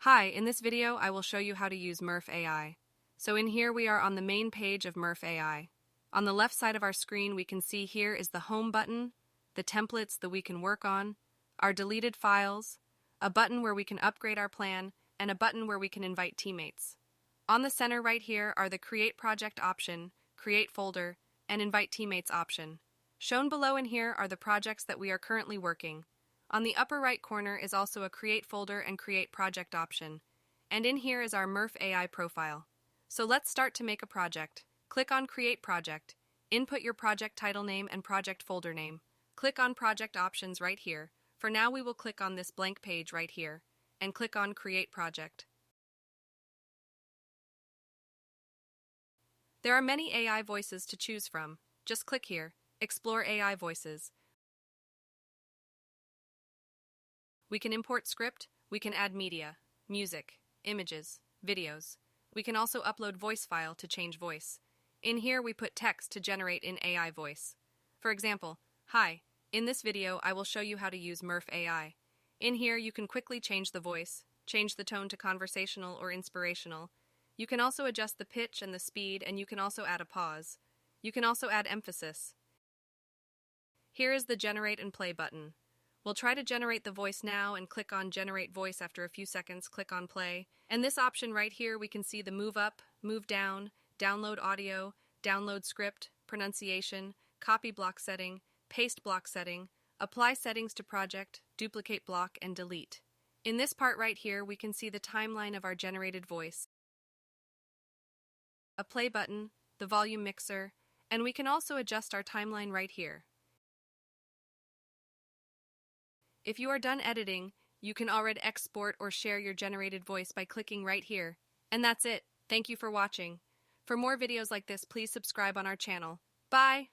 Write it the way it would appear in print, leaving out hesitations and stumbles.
Hi, in this video I will show you how to use MurfAI. So in here we are on the main page of MurfAI. On the left side of our screen we can see here is the home button, the templates that we can work on, our deleted files, a button where we can upgrade our plan, and a button where we can invite teammates. On the center right here are the Create Project option, Create Folder, and Invite Teammates option. Shown below in here are the projects that we are currently working. On the upper right corner is also a Create Folder and Create Project option. And in here is our MurfAI profile. So let's start to make a project. Click on Create Project. Input your project title name and project folder name. Click on Project Options right here. For now we will click on this blank page right here and click on Create Project. There are many AI voices to choose from. Just click here, Explore AI Voices. We can import script, we can add media, music, images, videos. We can also upload voice file to change voice. In here we put text to generate in AI voice. For example, hi, in this video I will show you how to use MurfAI. In here you can quickly change the voice, change the tone to conversational or inspirational. You can also adjust the pitch and the speed, and you can also add a pause. You can also add emphasis. Here is the Generate and Play button. We'll try to generate the voice now and click on Generate Voice. After a few seconds, click on Play. And this option right here, we can see the Move Up, Move Down, Download Audio, Download Script, Pronunciation, Copy Block Setting, Paste Block Setting, Apply Settings to Project, Duplicate Block, and Delete. In this part right here, we can see the timeline of our generated voice, a play button, the volume mixer, and we can also adjust our timeline right here. If you are done editing, you can already export or share your generated voice by clicking right here. And that's it. Thank you for watching. For more videos like this, please subscribe on our channel. Bye!